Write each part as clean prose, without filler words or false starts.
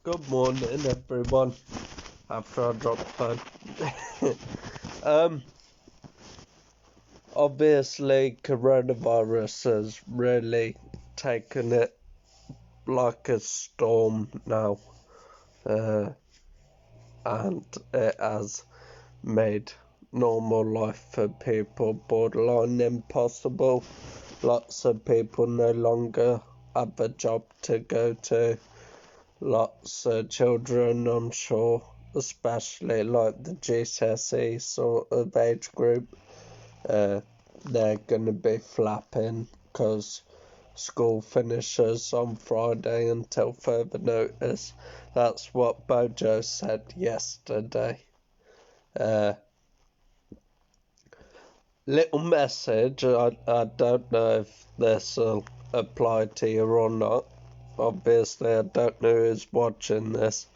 Good morning, everyone. After I dropped the phone. um, Obviously, coronavirus has really taken it like a storm now, and it has made normal life for people borderline impossible. Lots of people no longer have a job to go to. Lots of children, I'm sure, especially like the GCSE sort of age group, they're going to be flapping because school finishes on Friday until further notice. That's what Bojo said yesterday. Little message, I don't know if this will apply to you or not. Obviously, I don't know who's watching this.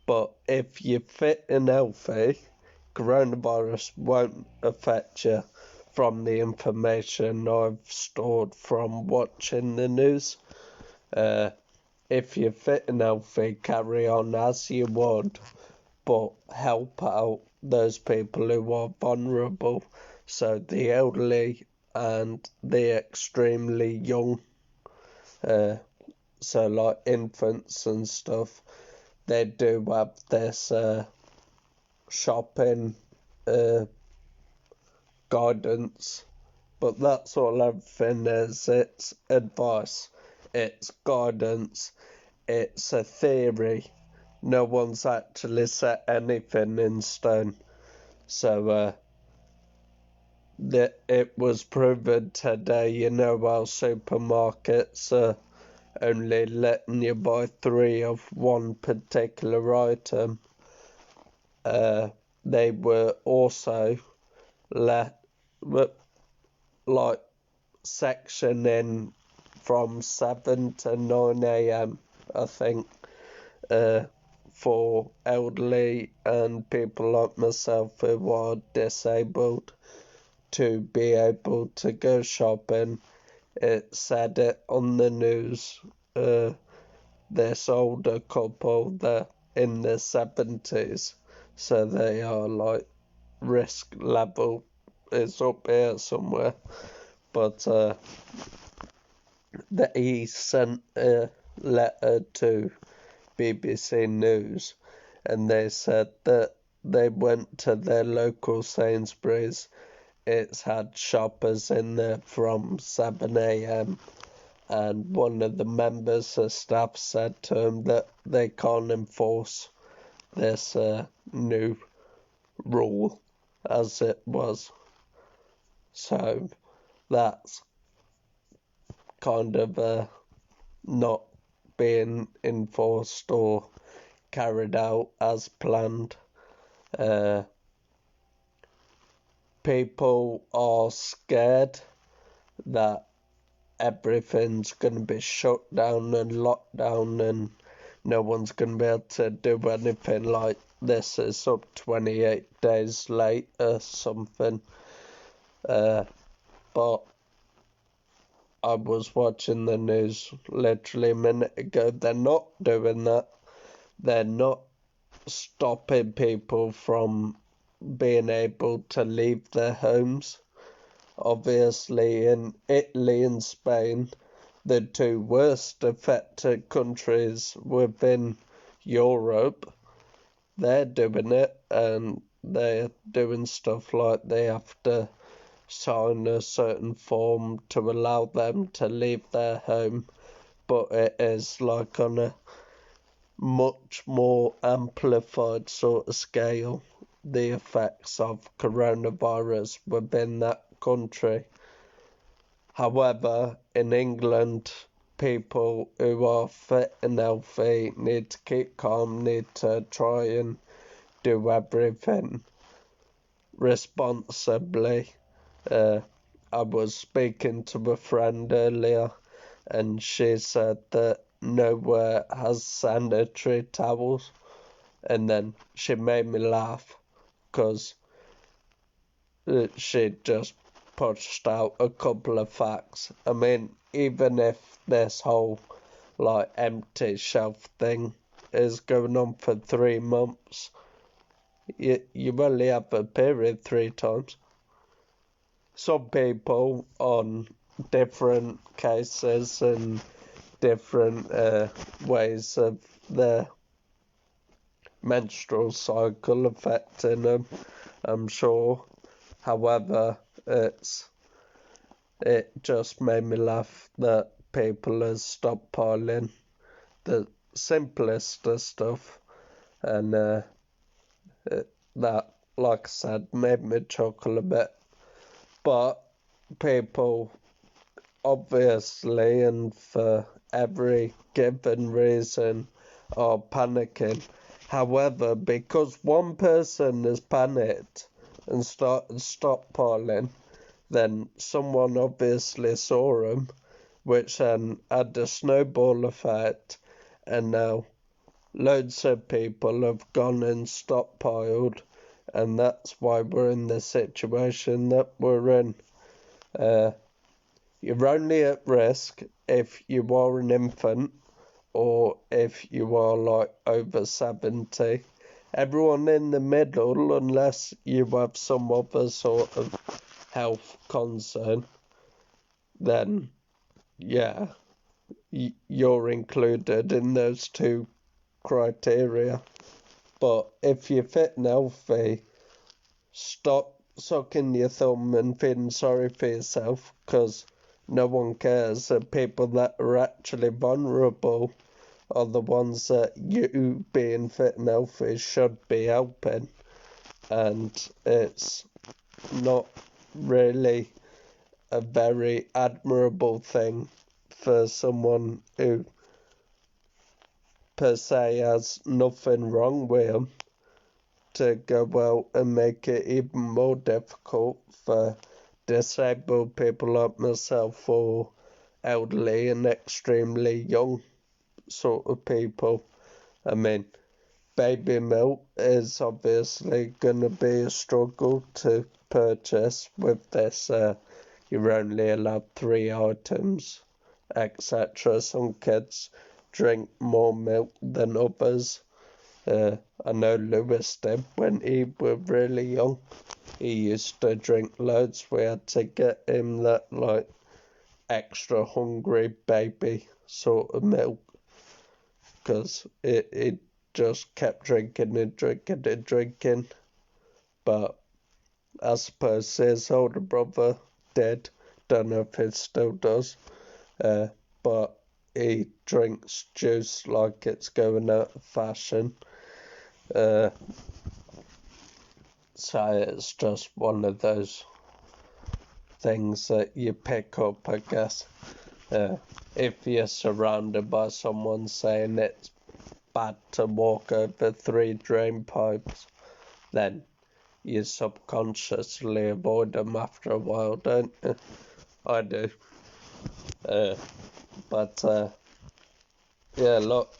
But if you're fit and healthy, coronavirus won't affect you from the information I've stored from watching the news. If you're fit and healthy, carry on as you would, but help out those people who are vulnerable. So the elderly and the extremely young, so like infants and stuff, they do have this shopping guidance, but that's all everything is. It's advice, it's guidance, it's a theory. No one's actually set anything in stone. So that it was proven today, how supermarkets are only letting you buy 3 of one particular item. They were also let like sectioning from 7 to 9 a.m. I think, for elderly and people like myself who are disabled to be able to go shopping. It said it on the news. This older couple, they're in their 70s, so they are like risk level is up here somewhere. But he sent a letter to BBC News, and they said that they went to their local Sainsbury's. It's had shoppers in there from 7 a.m. and one of the members of staff said to him that they can't enforce this new rule as it was. So that's kind of not being enforced or carried out as planned. People are scared that everything's going to be shut down and locked down and no one's going to be able to do anything. Like this is up 28 days later something. But I was watching the news literally a minute ago. They're not doing that. They're not stopping people from being able to leave their homes. Obviously, in Italy and Spain, the 2 worst affected countries within Europe, they're doing it, and they're doing stuff like they have to sign a certain form to allow them to leave their home, but it is like on a much more amplified sort of scale, the effects of coronavirus within that country. However, in England, people who are fit and healthy need to keep calm, need to try and do everything responsibly. I was speaking to a friend earlier and she said that nowhere has sanitary towels, and then she made me laugh because she just pushed out a couple of facts. I mean, even if this whole like empty shelf thing is going on for 3 months, you only have a period 3 times. Some people on different cases and different ways of their menstrual cycle affecting them, I'm sure. However, it just made me laugh that people are stockpiling the simplest of stuff, and that, like I said, made me chuckle a bit. But people, obviously, and for every given reason, are panicking. However, because one person has panicked and started stockpiling, then someone obviously saw them, which then had a snowball effect, and now loads of people have gone and stockpiled, and that's why we're in the situation that we're in. You're only at risk if you are an infant or if you are like over 70. Everyone in the middle, unless you have some other sort of health concern, then yeah, you're included in those 2 criteria. But if you're fit and healthy, stop sucking your thumb and feeling sorry for yourself, because no one cares. The people that are actually vulnerable are the ones that you, being fit and healthy, should be helping. And it's not really a very admirable thing for someone who per se has nothing wrong with them to go out and make it even more difficult for disabled people like myself or elderly and extremely young sort of people. I mean, baby milk is obviously going to be a struggle to purchase with this. You're only allowed 3 items, etc. Some kids drink more milk than others. I know Lewis did when he was really young. He used to drink loads. We had to get him that like extra hungry baby sort of milk, because it just kept drinking and drinking and drinking. But I suppose his older brother did. Don't know if he still does. But he drinks juice like it's going out of fashion. So it's just one of those things that you pick up, I guess. If you're surrounded by someone saying it's bad to walk over 3 drain pipes, then you subconsciously avoid them after a while, don't you? I do. But yeah, look,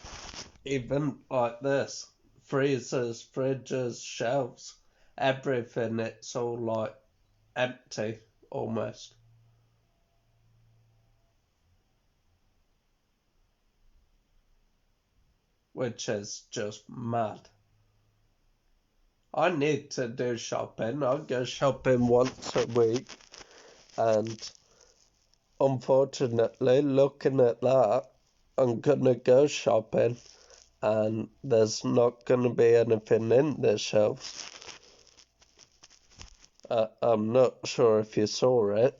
even like this, freezers, fridges, shelves, everything, it's all like empty almost. Which is just mad. I need to do shopping. I go shopping once a week, and unfortunately, looking at that, I'm gonna go shopping and there's not gonna be anything in the shelves. I'm not sure if you saw it.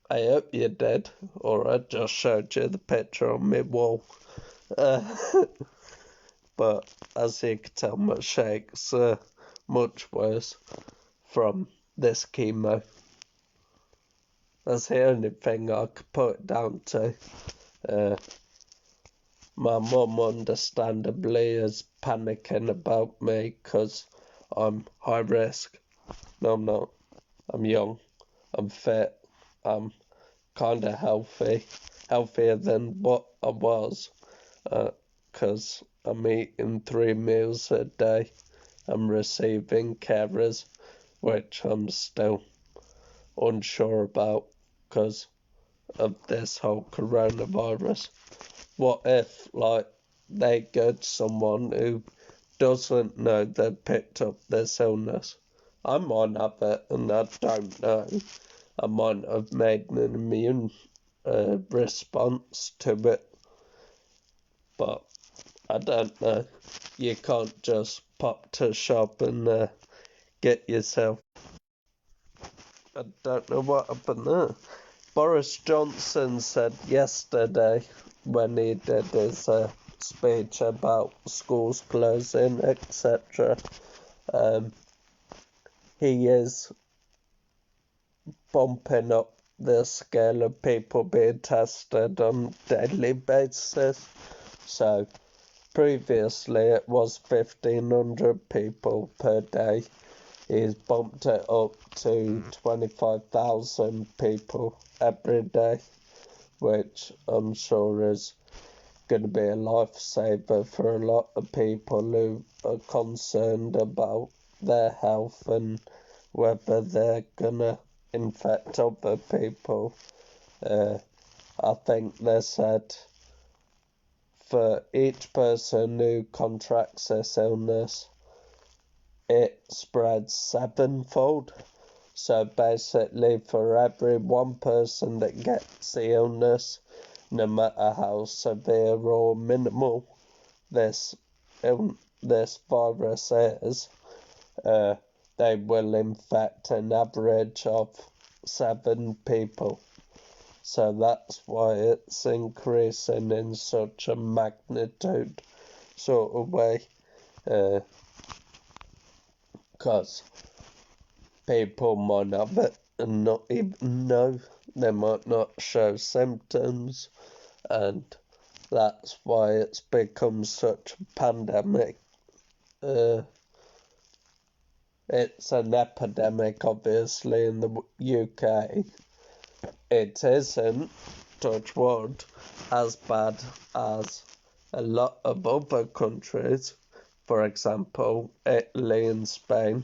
I hope you did, or I just showed you the picture on my wall. But as you can tell, my shake's much worse from this chemo. That's the only thing I could put it down to. My mum, understandably, is panicking about me because I'm high risk. No, I'm not. I'm young. I'm fit. I'm kind of healthy. Healthier than what I was. Because I'm eating 3 meals a day. I'm receiving carers, which I'm still unsure about because of this whole coronavirus. What if, like, they go to someone who doesn't know they picked up this illness. I might have it and I don't know. I might have made an immune response to it, but I don't know. You can't just pop to shop and get yourself. I don't know what happened there. Boris Johnson said yesterday when he did his speech about schools closing, etc. He is bumping up the scale of people being tested on a daily basis. So previously it was 1,500 people per day. He's bumped it up to 25,000 people every day, which I'm sure is going to be a lifesaver for a lot of people who are concerned about their health and whether they're going to infect other people. I think they said for each person who contracts this illness, it spreads sevenfold. So basically, for every one person that gets the illness, no matter how severe or minimal this virus is, they will infect an average of 7 people. So that's why it's increasing in such a magnitude sort of way. Because people might have it and not even know. They might not show symptoms, and that's why it's become such a pandemic. It's an epidemic, obviously, in the UK. It isn't, touch wood, as bad as a lot of other countries. For example, Italy and Spain,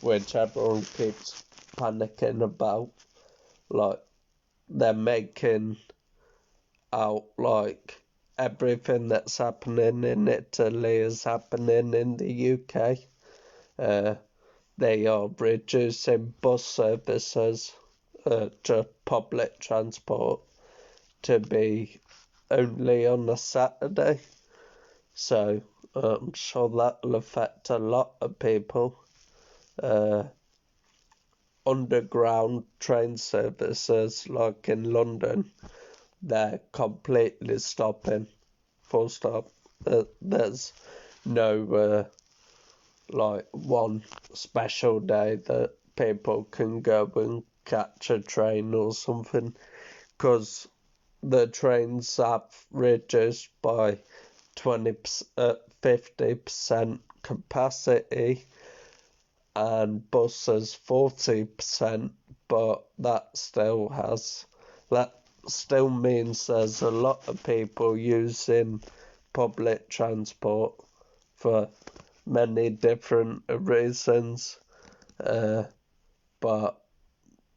which everyone keeps panicking about. Like, they're making out like everything that's happening in Italy is happening in the UK. They are reducing bus services to public transport to be only on a Saturday. So I'm sure that'll affect a lot of people. Underground train services, like in London, they're completely stopping. Full stop. There's no like one special day that people can go and catch a train or something, because the trains have reduced by 50% capacity and buses 40%, but that still means there's a lot of people using public transport for many different reasons, but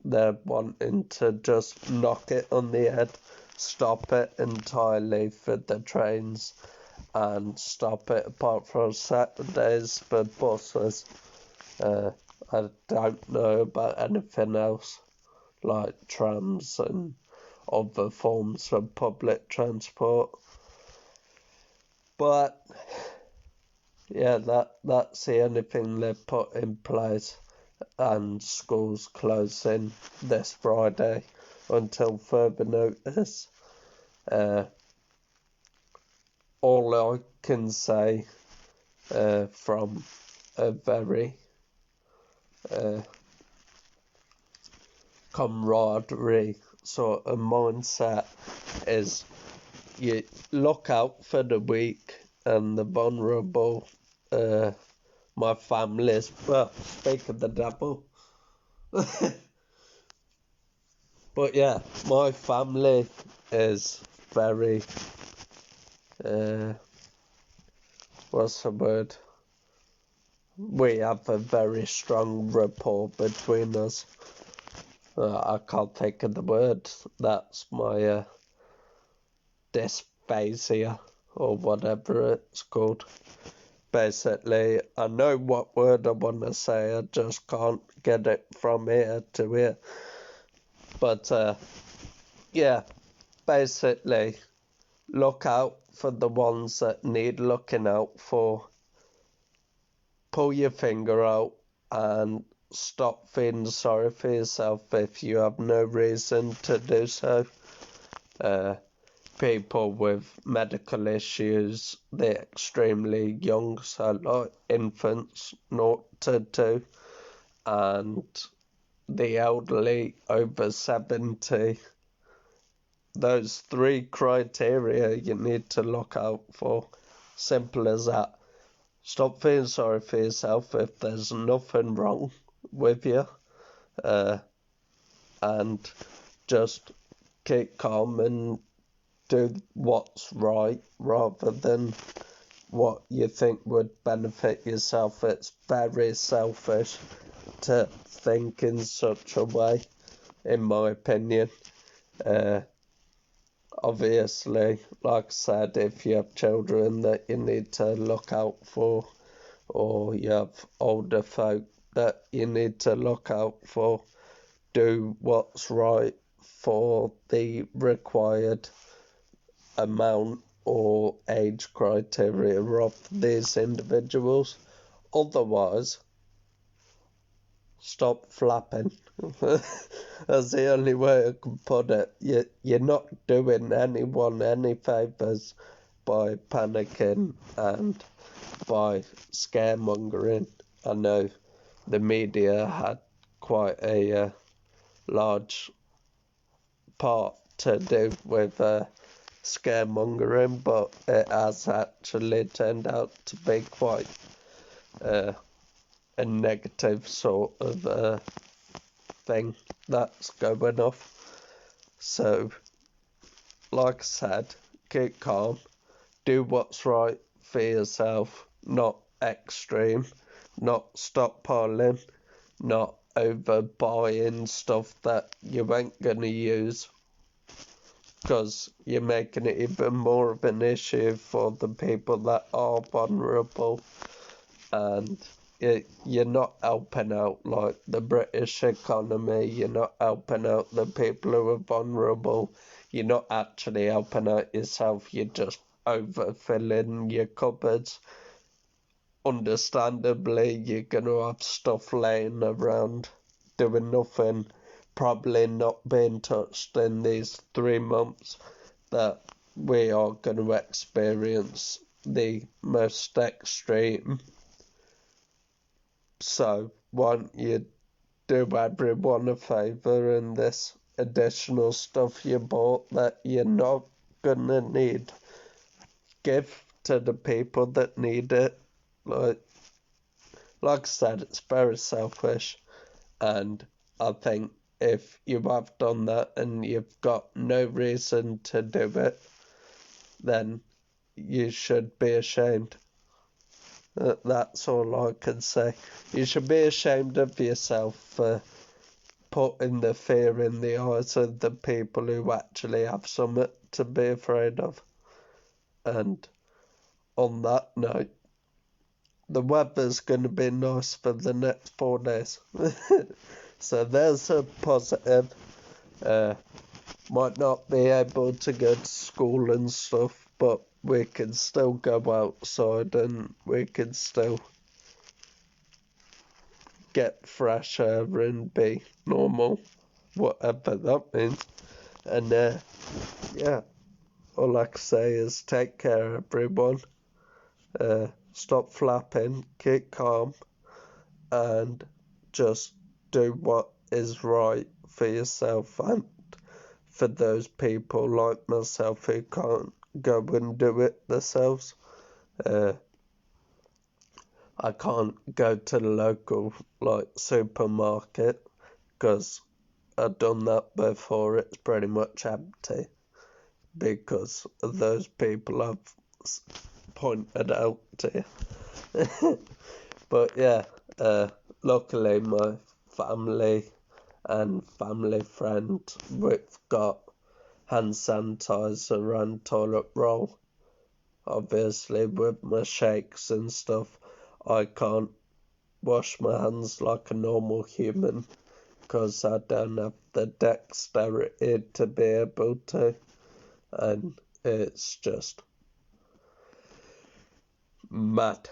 they're wanting to just knock it on the head, stop it entirely for the trains, and stop it apart from Saturdays for buses. I don't know about anything else, like trams and other forms of public transport. But yeah, that's the only thing they've put in place, and schools closing this Friday until further notice. All I can say from a very camaraderie sort of mindset is you look out for the weak and the vulnerable. My family's, well, speak of the devil. But yeah, my family is very, what's the word? We have a very strong rapport between us. I can't think of the word. That's my dysphasia or whatever it's called. Basically, I know what word I want to say, I just can't get it from here to here. But yeah, basically, look out for the ones that need looking out for. Pull your finger out and stop feeling sorry for yourself if you have no reason to do so. People with medical issues, they're extremely young, so like infants, 0 to 2, and the elderly over 70. Those 3 criteria you need to look out for. Simple as that. Stop feeling sorry for yourself if there's nothing wrong with you, and just keep calm and do what's right rather than what you think would benefit yourself. It's very selfish to think in such a way, in my opinion. Obviously, like I said, if you have children that you need to look out for, or you have older folk that you need to look out for, do what's right for the required amount or age criteria of these individuals. Otherwise, stop flapping. That's the only way I can put it. You're not doing anyone any favours by panicking and by scaremongering. I know the media had quite a large part to do with scaremongering, but it has actually turned out to be quite a negative sort of thing that's going off. So, like I said, keep calm, do what's right for yourself, not extreme, not stockpiling, not overbuying stuff that you ain't gonna use, because you're making it even more of an issue for the people that are vulnerable, and you're not helping out like the British economy, you're not helping out the people who are vulnerable, you're not actually helping out yourself, you're just overfilling your cupboards. Understandably, you're going to have stuff laying around doing nothing, probably not being touched in these 3 months that we are going to experience the most extreme. So, why don't you do everyone a favour, and this additional stuff you bought that you're not going to need, give to the people that need it. Like I said, it's very selfish, and I think if you have done that and you've got no reason to do it, then you should be ashamed. That's all I can say. You should be ashamed of yourself for putting the fear in the eyes of the people who actually have something to be afraid of. And on that note, the weather's going to be nice for the next 4 days. So there's a positive. Might not be able to go to school and stuff, but we can still go outside and we can still get fresh air and be normal, whatever that means. And yeah, all I can say is take care, everyone. Stop flapping, keep calm, and just do what is right for yourself and for those people like myself who can't go and do it themselves. I can't go to the local supermarket because I've done that before. It's pretty much empty because of those people I've pointed out to you. But yeah, luckily my family and family friends, we've got hand sanitizer and toilet roll obviously with my shakes and stuff, I can't wash my hands like a normal human because I don't have the dexterity to be able to, and it's just mad.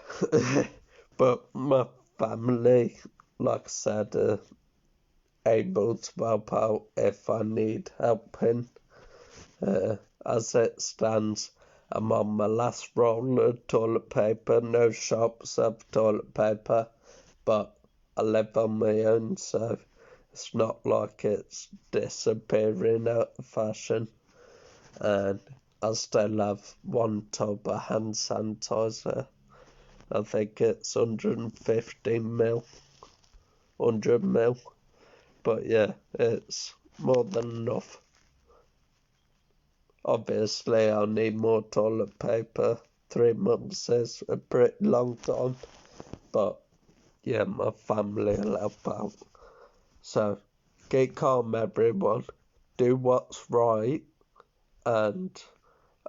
But my family, like I said, are able to help out if I need helping. As it stands, I'm on my last roll of toilet paper. No shops have toilet paper, but I live on my own, so it's not like it's disappearing out of fashion. And I still have one tub of hand sanitizer. I think it's 100 mil. But yeah, it's more than enough. Obviously, I'll need more toilet paper. 3 months is a pretty long time. But yeah, my family will help out. So, get calm, everyone. Do what's right, and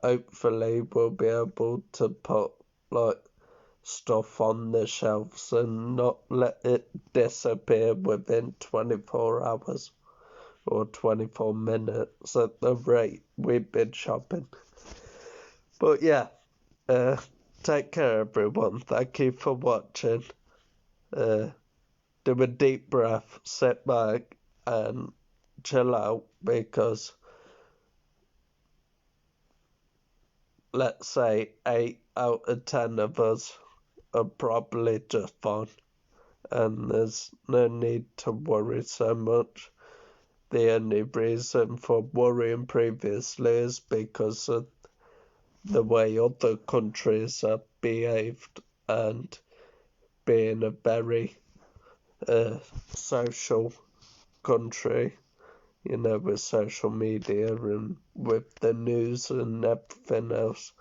hopefully we'll be able to put like stuff on the shelves and not let it disappear within 24 hours or 24 minutes at the rate we've been shopping. But yeah, take care, everyone. Thank you for watching. Do a deep breath, sit back, and chill out because let's say 8 out of 10 of us are probably just fine, and there's no need to worry so much. The only reason for worrying previously is because of the way other countries have behaved, and being a very social country, with social media and with the news and everything else,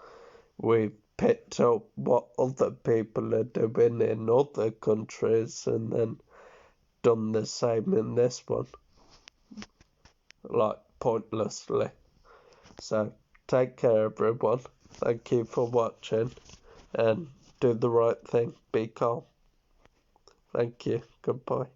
we've picked up what other people are doing in other countries and then done the same in this one, like pointlessly. So take care, everyone. Thank you for watching, and do the right thing. Be calm. Thank you. Goodbye.